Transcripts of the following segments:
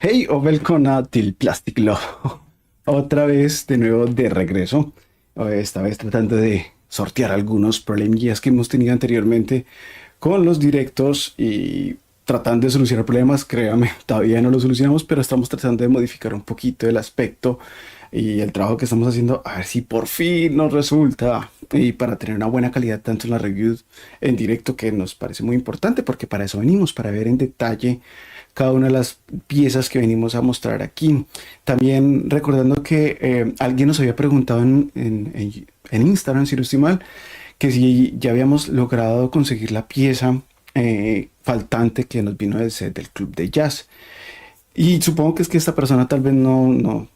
Hey o välkomna till Plastic Law. Otra vez de nuevo de regreso. Esta vez tratando de sortear algunos problemillas que hemos tenido anteriormente con los directos y tratando de solucionar problemas. Créame, todavía no los solucionamos, pero estamos tratando de modificar un poquito el aspecto y el trabajo que estamos haciendo, a ver si por fin nos resulta. Y para tener una buena calidad tanto en las reviews en directo, que nos parece muy importante, porque para eso venimos, para ver en detalle cada una de las piezas que venimos a mostrar aquí. También recordando que alguien nos había preguntado en Instagram, si no estoy mal, que si ya habíamos logrado conseguir la pieza faltante que nos vino del set del club de jazz. Y supongo que es que esta persona tal vez no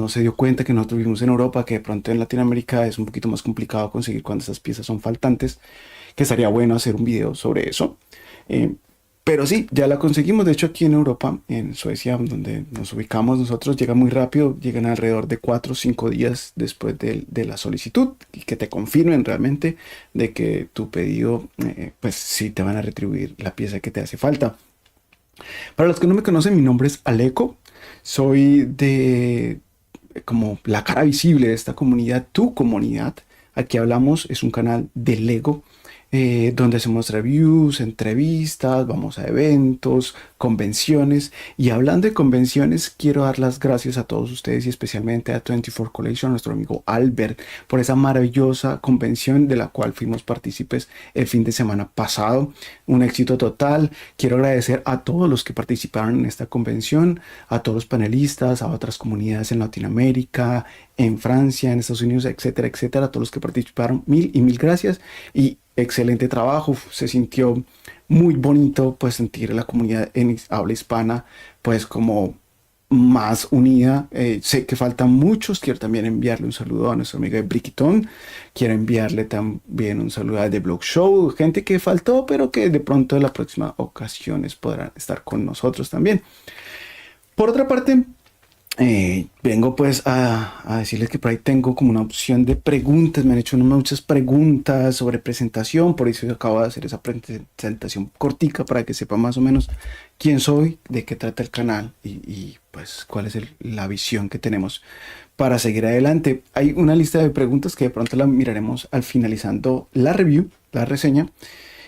se dio cuenta que nosotros vivimos en Europa, que de pronto en Latinoamérica es un poquito más complicado conseguir cuando esas piezas son faltantes, que estaría bueno hacer un video sobre eso. Eh, pero sí, ya la conseguimos. De hecho, aquí en Europa, en Suecia, donde nos ubicamos nosotros, llega muy rápido. Llegan alrededor de 4 o 5 días después de la solicitud y que te confirmen realmente de que tu pedido, pues sí te van a retribuir la pieza que te hace falta. Para los que no me conocen, mi nombre es Aleco. Soy de como la cara visible de esta comunidad, tu comunidad. Aquí hablamos, es un canal de Lego donde hacemos reviews, entrevistas, vamos a eventos, convenciones. Y hablando de convenciones, quiero dar las gracias a todos ustedes y especialmente a 24 Collection, a nuestro amigo Albert, por esa maravillosa convención de la cual fuimos partícipes el fin de semana pasado. Un éxito total. Quiero agradecer a todos los que participaron en esta convención, a todos los panelistas, a otras comunidades en Latinoamérica, en Francia, en Estados Unidos, etcétera, etcétera, a todos los que participaron, mil y mil gracias y excelente trabajo. Se sintió muy bonito pues sentir la comunidad en habla hispana pues como más unida. Sé que faltan muchos. Quiero también enviarle un saludo a nuestro amigo de Brickton. Quiero enviarle también un saludo a The Blog Show, gente que faltó pero que de pronto en las próximas ocasiones podrán estar con nosotros también. Por otra parte, vengo pues a decirles que por ahí tengo como una opción de preguntas. Me han hecho muchas preguntas sobre presentación, por eso acabo de hacer esa presentación cortica para que sepa más o menos quién soy, de qué trata el canal pues cuál es la visión que tenemos para seguir adelante. Hay una lista de preguntas que de pronto la miraremos al finalizando la review, la reseña.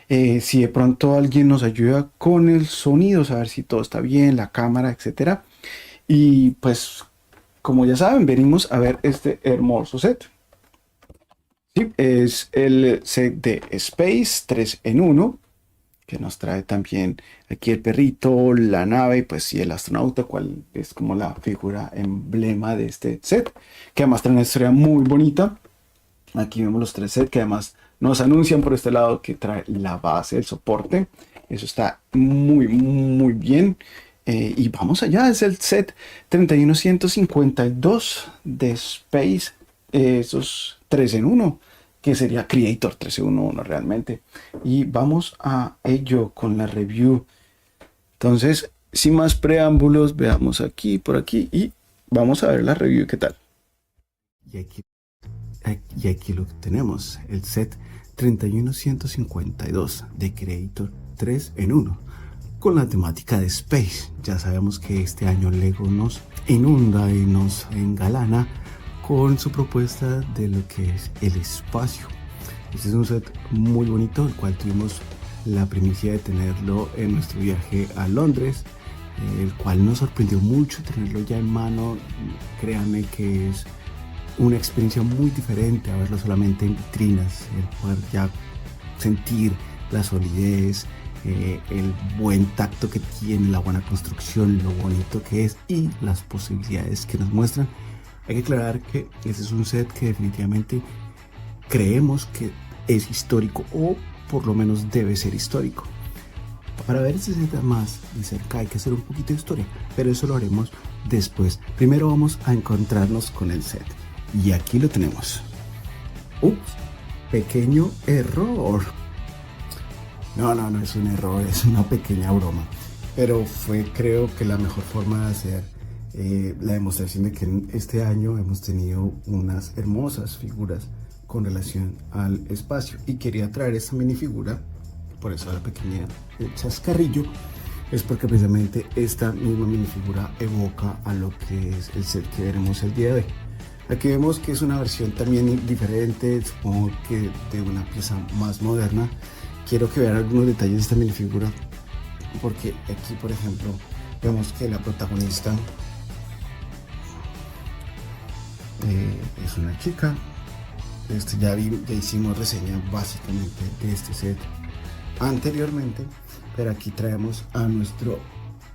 Si de pronto alguien nos ayuda con el sonido, saber si todo está bien, la cámara, etcétera. Y pues, como ya saben, venimos a ver este hermoso set. Sí, es el set de Space 3 en uno que nos trae también aquí el perrito, la nave y pues sí, el astronauta, cual es como la figura emblema de este set, que además trae una historia muy bonita. Aquí vemos los tres sets que además nos anuncian por este lado que trae la base, el soporte. Eso está muy, muy bien. Y vamos allá, es el set 31152 de Space, esos 3 en uno que sería Creator 3 en uno realmente. Y vamos a ello con la review. Entonces, sin más preámbulos, veamos aquí, por aquí y vamos a ver la review, ¿qué tal? Y aquí y aquí lo tenemos, el set 31152 de Creator 3 en uno con la temática de Space. Ya sabemos que este año Lego nos inunda y nos engalana con su propuesta de lo que es el espacio. Este es un set muy bonito, el cual tuvimos la primicia de tenerlo en nuestro viaje a Londres, el cual nos sorprendió mucho tenerlo ya en mano. Créanme que es una experiencia muy diferente a verlo solamente en vitrinas, el poder ya sentir la solidez, el buen tacto que tiene, la buena construcción, lo bonito que es y las posibilidades que nos muestran. Hay que aclarar que este es un set que definitivamente creemos que es histórico o por lo menos debe ser histórico. Para ver este set más de cerca hay que hacer un poquito de historia, pero eso lo haremos después. Primero vamos a encontrarnos con el set. Y aquí lo tenemos. Ups, pequeño error. No es un error, es una pequeña broma. Pero fue, creo que la mejor forma de hacer la demostración de que este año hemos tenido unas hermosas figuras con relación al espacio. Y quería traer esta minifigura, por eso la pequeña el chascarrillo, es porque precisamente esta misma minifigura evoca a lo que es el set que veremos el día de hoy. Aquí vemos que es una versión también diferente, supongo que de una pieza más moderna. Quiero que vean algunos detalles de esta minifigura, porque aquí, por ejemplo, vemos que la protagonista es una chica. Ya hicimos reseña básicamente de este set anteriormente, pero aquí traemos a nuestro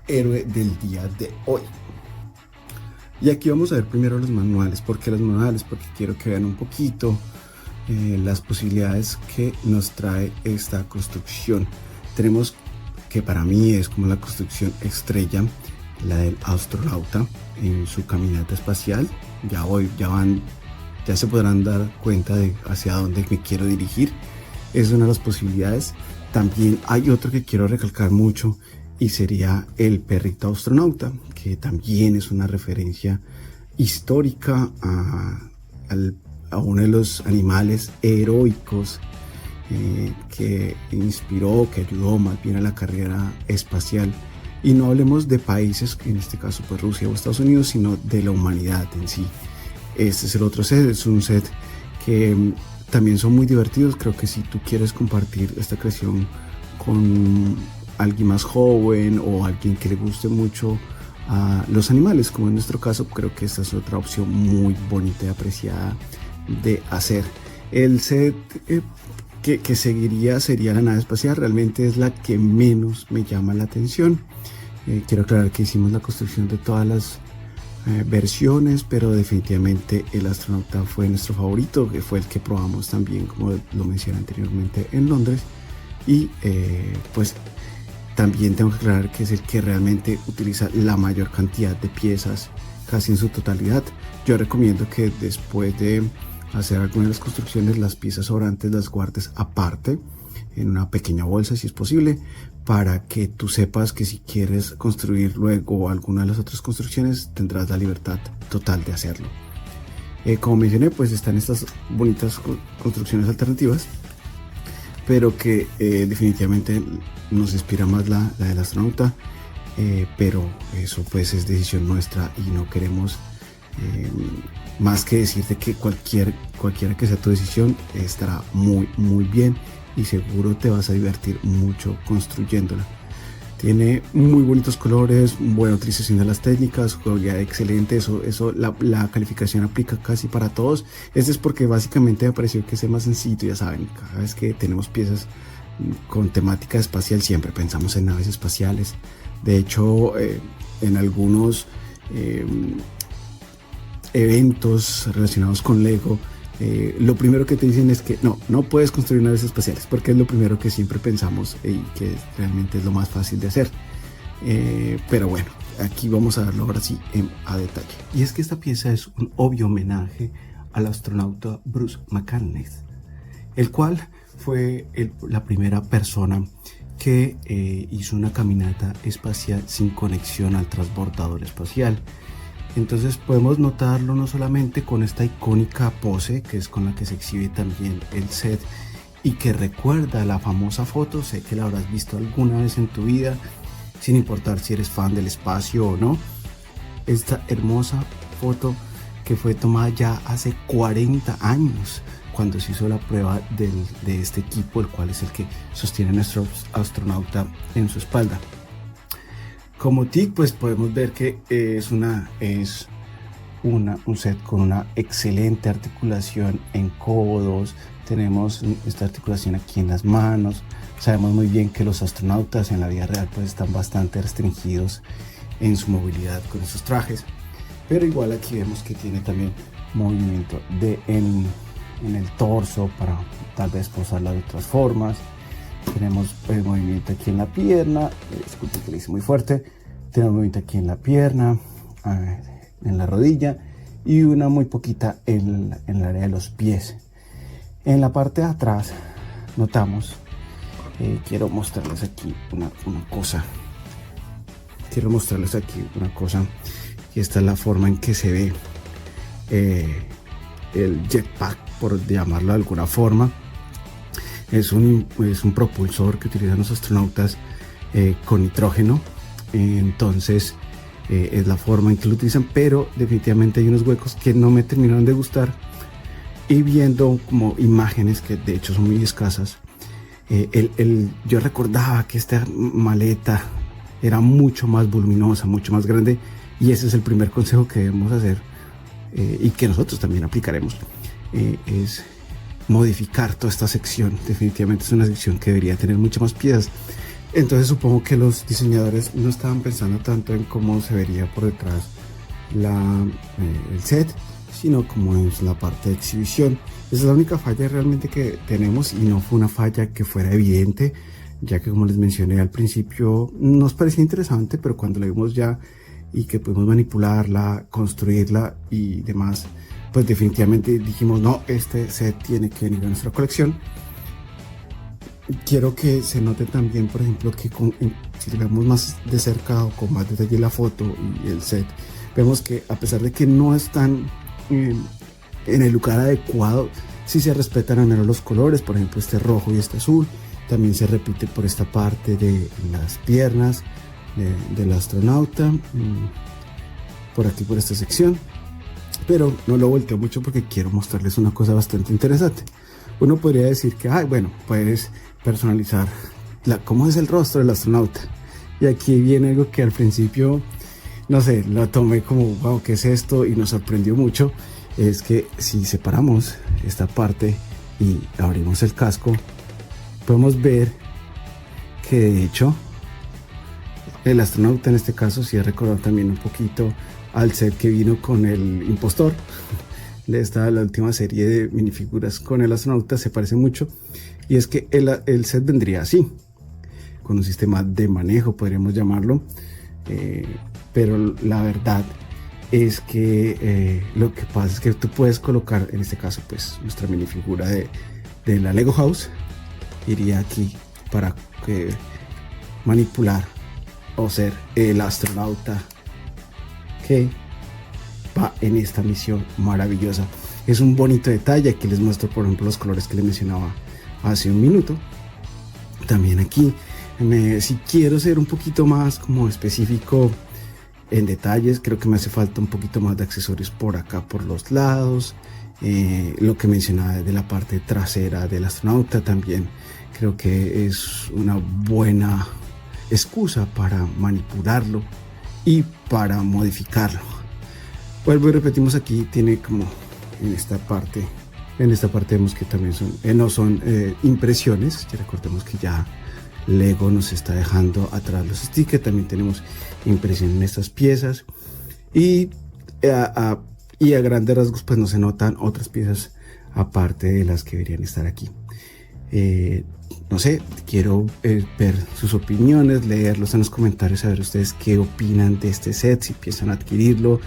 héroe del día de hoy. Y aquí vamos a ver primero los manuales. ¿Por qué los manuales? Porque quiero que vean un poquito las posibilidades que nos trae esta construcción. Tenemos que para mí es como la construcción estrella, la del astronauta en su caminata espacial. Ya se podrán dar cuenta de hacia dónde me quiero dirigir. Es una de las posibilidades. También hay otro que quiero recalcar mucho y sería el perrito astronauta, que también es una referencia histórica a uno de los animales heroicos que inspiró, que ayudó más bien a la carrera espacial. Y no hablemos de países, en este caso pues Rusia o Estados Unidos, sino de la humanidad en sí. Este es el otro set, es un set que también son muy divertidos. Creo que si tú quieres compartir esta creación con alguien más joven o alguien que le guste mucho a los animales, como en nuestro caso, creo que esta es otra opción muy bonita y apreciada de hacer. El set que seguiría sería la nave espacial. Realmente es la que menos me llama la atención. Quiero aclarar que hicimos la construcción de todas las versiones, pero definitivamente el astronauta fue nuestro favorito, que fue el que probamos también, como lo mencioné anteriormente, en Londres. Y pues también tengo que aclarar que es el que realmente utiliza la mayor cantidad de piezas, casi en su totalidad. Yo recomiendo que después de hacer algunas de las construcciones, las piezas sobrantes las guardes aparte en una pequeña bolsa si es posible, para que tú sepas que si quieres construir luego alguna de las otras construcciones tendrás la libertad total de hacerlo. Como mencioné, pues están estas bonitas construcciones alternativas, pero que definitivamente nos inspira más la del astronauta, pero eso pues es decisión nuestra y no queremos más que decirte que cualquiera que sea tu decisión estará muy bien y seguro te vas a divertir mucho construyéndola. Tiene muy bonitos colores, buena utilización de las técnicas, jugabilidad excelente. La calificación aplica casi para todos. Este es porque básicamente me pareció que es más sencillo. Ya saben, cada vez que tenemos piezas con temática espacial siempre pensamos en naves espaciales. De hecho, en algunos eventos relacionados con Lego, lo primero que te dicen es que no puedes construir naves espaciales, porque es lo primero que siempre pensamos y que realmente es lo más fácil de hacer. Pero bueno, aquí vamos a verlo ahora sí a detalle. Y es que esta pieza es un obvio homenaje al astronauta Bruce McCandless, el cual fue la primera persona que hizo una caminata espacial sin conexión al transbordador espacial. Entonces podemos notarlo no solamente con esta icónica pose, que es con la que se exhibe también el set y que recuerda la famosa foto. Sé que la habrás visto alguna vez en tu vida, sin importar si eres fan del espacio o no. Esta hermosa foto que fue tomada ya hace 40 años, cuando se hizo la prueba de este equipo, el cual es el que sostiene a nuestro astronauta en su espalda. Como TIC, pues podemos ver que es un set con una excelente articulación en codos. Tenemos esta articulación aquí en las manos. Sabemos muy bien que los astronautas en la vida real pues están bastante restringidos en su movilidad con esos trajes, pero igual aquí vemos que tiene también movimiento en el torso para tal vez posarla de otras formas. Tenemos el movimiento aquí en la pierna, disculpen que lo hice muy fuerte. Tenemos movimiento aquí en la pierna, en la rodilla y una muy poquita en el área de los pies. En la parte de atrás notamos, quiero mostrarles aquí una cosa. Y esta es la forma en que se ve el jetpack, por llamarlo de alguna forma. Es un propulsor que utilizan los astronautas con nitrógeno. Entonces es la forma en que lo utilizan, pero definitivamente hay unos huecos que no me terminaron de gustar. Y viendo como imágenes que de hecho son muy escasas, yo recordaba que esta maleta era mucho más voluminosa, mucho más grande, y ese es el primer consejo que debemos hacer, y que nosotros también aplicaremos, es modificar toda esta sección. Definitivamente es una sección que debería tener muchas más piezas. Entonces supongo que los diseñadores no estaban pensando tanto en cómo se vería por detrás el set, sino como es la parte de exhibición. Esa es la única falla realmente que tenemos, y no fue una falla que fuera evidente, ya que, como les mencioné al principio, nos parecía interesante, pero cuando la vimos ya y que pudimos manipularla, construirla y demás, pues definitivamente dijimos, no, este set tiene que venir a nuestra colección. Quiero que se note también, por ejemplo, que si lo vemos más de cerca o con más detalle la foto y el set, vemos que a pesar de que no están en el lugar adecuado, sí se respetan al menos los colores. Por ejemplo, este rojo y este azul también se repite por esta parte de las piernas del astronauta, por aquí, por esta sección, pero no lo volteo mucho porque quiero mostrarles una cosa bastante interesante. Uno podría decir que, bueno, puedes personalizar cómo es el rostro del astronauta, y aquí viene algo que al principio, no sé, lo tomé como, wow, ¿qué es esto? Y nos sorprendió mucho. Es que si separamos esta parte y abrimos el casco, podemos ver que de hecho el astronauta, en este caso, sí ha recordado también un poquito al set que vino con el impostor de la última serie de minifiguras con el astronauta. Se parece mucho, y es que el set vendría así, con un sistema de manejo, podríamos llamarlo, pero la verdad es que lo que pasa es que tú puedes colocar, en este caso, pues nuestra minifigura de la Lego House iría aquí para manipular o ser el astronauta que va en esta misión maravillosa. Es un bonito detalle. Aquí les muestro, por ejemplo, los colores que les mencionaba hace un minuto. También aquí, si quiero ser un poquito más como específico en detalles, creo que me hace falta un poquito más de accesorios por acá, por los lados. Lo que mencionaba de la parte trasera del astronauta también creo que es una buena excusa para manipularlo y para modificarlo. Vuelvo y repetimos, aquí tiene como en esta parte vemos que también no son impresiones. Ya recordemos que ya Lego nos está dejando atrás los stickers. También tenemos impresión en estas piezas, y a grandes rasgos pues no se notan otras piezas aparte de las que deberían estar aquí. No sé, quiero ver sus opiniones, leerlos en los comentarios, saber ustedes qué opinan de este set, si piensan adquirirlo.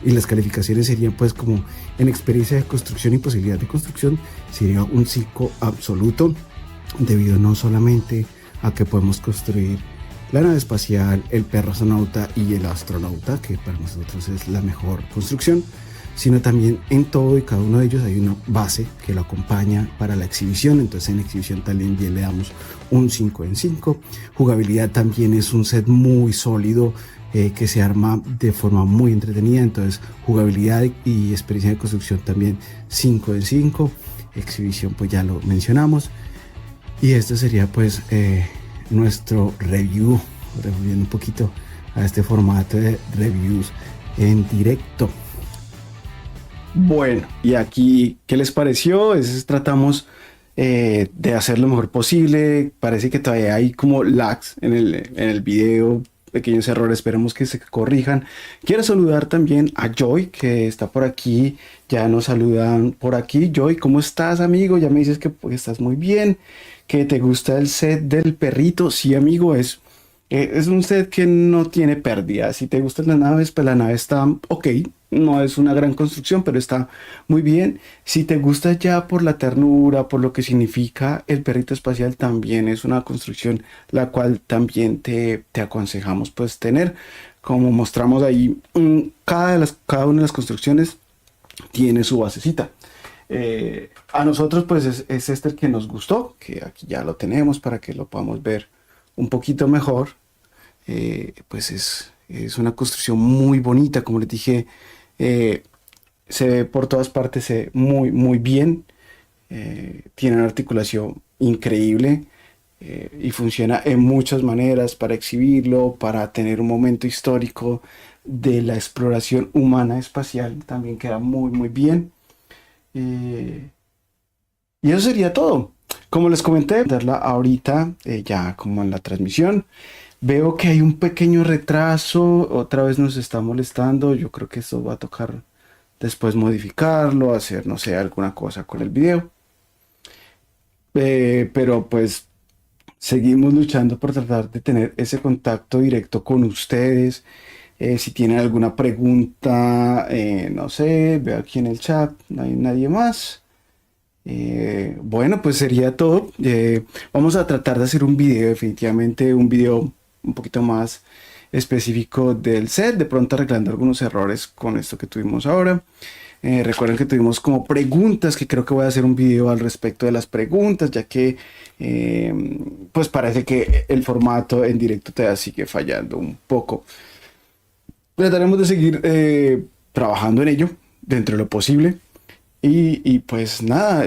Y las calificaciones serían, pues, como en experiencia de construcción y posibilidad de construcción, sería un 5 absoluto, debido no solamente a que podemos construir la nave espacial, el perro astronauta y el astronauta, que para nosotros es la mejor construcción, sino también en todo y cada uno de ellos hay una base que lo acompaña para la exhibición. Entonces en la exhibición también le damos un 5 en 5. Jugabilidad también es un set muy sólido, que se arma de forma muy entretenida. Entonces jugabilidad y experiencia de construcción también 5 en 5. Exhibición pues ya lo mencionamos. Y este sería pues nuestro review, revolviendo un poquito a este formato de reviews en directo. Bueno, y aquí, ¿qué les pareció? Tratamos de hacer lo mejor posible. Parece que todavía hay como lags en el video, pequeños errores, esperemos que se corrijan. Quiero saludar también a Joy, que está por aquí. Ya nos saludan por aquí. Joy, ¿cómo estás, amigo? Ya me dices que pues, estás muy bien, que te gusta el set del perrito. Sí, amigo, es un set que no tiene pérdida. Si te gustan las naves, pues la nave está ok. No es una gran construcción, pero está muy bien. Si te gusta ya por la ternura, por lo que significa el perrito espacial, también es una construcción la cual también te aconsejamos pues tener. Como mostramos ahí, cada una de las construcciones tiene su basecita. A nosotros pues es este el que nos gustó, que aquí ya lo tenemos para que lo podamos ver un poquito mejor, pues es una construcción muy bonita, como les dije, eh, se ve por todas partes, se ve muy, muy bien, tiene una articulación increíble y funciona en muchas maneras para exhibirlo, para tener un momento histórico de la exploración humana espacial, también queda muy, muy bien. Eh, y eso sería todo. Como les comenté, darla ahorita, ya como en la transmisión. Veo que hay un pequeño retraso, otra vez nos está molestando. Yo creo que esto va a tocar después modificarlo, hacer, no sé, alguna cosa con el video. Pero pues seguimos luchando por tratar de tener ese contacto directo con ustedes. Si tienen alguna pregunta, no sé, veo aquí en el chat, no hay nadie más. Bueno, pues sería todo. Vamos a tratar de hacer un video, definitivamente un video un poquito más específico del set, de pronto arreglando algunos errores con esto que tuvimos ahora. Recuerden que tuvimos como preguntas, que creo que voy a hacer un video al respecto de las preguntas, ya que pues parece que el formato en directo todavía sigue fallando un poco. Trataremos de seguir trabajando en ello dentro de lo posible. Y pues nada,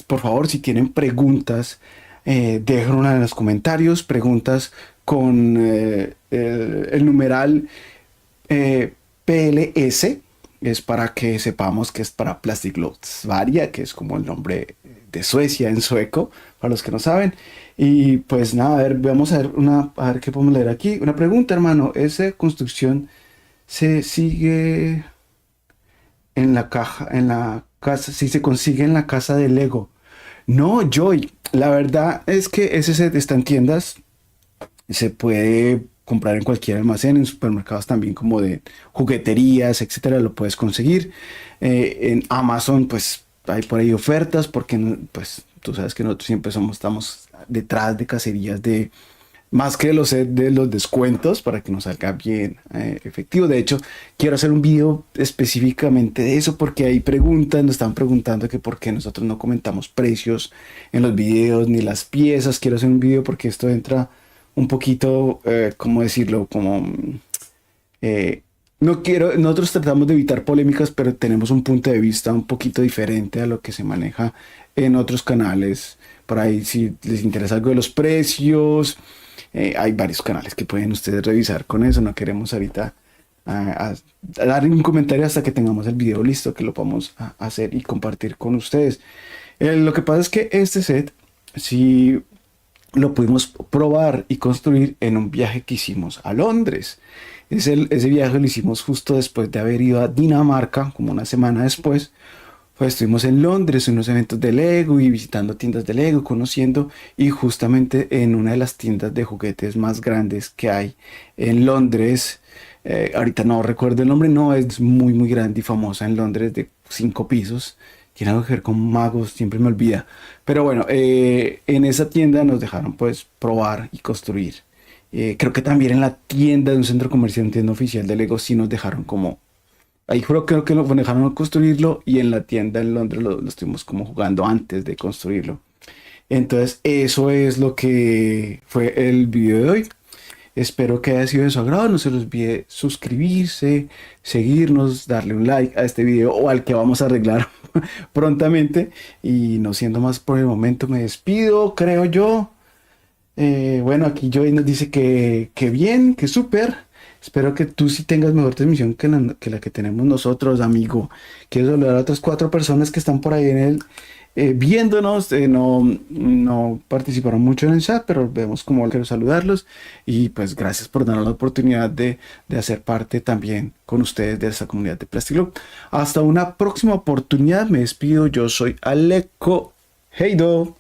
por favor, si tienen preguntas, déjenlas en los comentarios, preguntas con el numeral PLS, es para que sepamos que es para Plastic Varia, que es como el nombre de Suecia en sueco, para los que no saben. Y pues nada, a ver, vamos a ver a ver qué podemos leer aquí. Una pregunta, hermano, ¿esa construcción se sigue en la caja, en la casa, si se consigue en la casa de Lego? No, Joy, la verdad es que ese set está en tiendas, se puede comprar en cualquier almacén, en supermercados también como de jugueterías, etcétera, lo puedes conseguir. En Amazon, pues hay por ahí ofertas, porque pues tú sabes que nosotros siempre estamos detrás de cacerías de más que de los descuentos para que nos salga bien efectivo. De hecho, quiero hacer un video específicamente de eso porque hay preguntas, nos están preguntando que por qué nosotros no comentamos precios en los videos ni las piezas. Quiero hacer un video porque esto entra un poquito, ¿cómo decirlo? Como eh, no quiero, nosotros tratamos de evitar polémicas, pero tenemos un punto de vista un poquito diferente a lo que se maneja en otros canales. Por ahí, si les interesa algo de los precios, hay varios canales que pueden ustedes revisar con eso. No queremos ahorita dar un comentario hasta que tengamos el video listo, que lo podamos hacer y compartir con ustedes. Lo que pasa es que este set, si lo pudimos probar y construir en un viaje que hicimos a Londres. Ese viaje lo hicimos justo después de haber ido a Dinamarca, como una semana después. Pues estuvimos en Londres en unos eventos de Lego y visitando tiendas de Lego, conociendo, y justamente en una de las tiendas de juguetes más grandes que hay en Londres. Ahorita no recuerdo el nombre, no, es muy muy grande y famosa en Londres, de 5 pisos. Tiene algo que ver con magos, siempre me olvida. Pero bueno, en esa tienda nos dejaron pues probar y construir. Creo que también en la tienda de un centro comercial, tienda oficial de Lego, sí nos dejaron como... Ahí creo que lo dejaron construirlo, y en la tienda en Londres lo estuvimos como jugando antes de construirlo. Entonces eso es lo que fue el video de hoy. Espero que haya sido de su agrado. No se les olvide suscribirse, seguirnos, darle un like a este video o al que vamos a arreglar prontamente. Y no siendo más por el momento, me despido, creo yo. Bueno, aquí Joey nos dice que bien, que súper. Espero que tú sí tengas mejor transmisión que la que tenemos nosotros, amigo. Quiero saludar a otras 4 personas que están por ahí en el viéndonos. No participaron mucho en el chat, pero vemos cómo quiero saludarlos. Y pues gracias por darnos la oportunidad de hacer parte también con ustedes de esta comunidad de Plastic. Hasta una próxima oportunidad. Me despido. Yo soy Aleco Heido.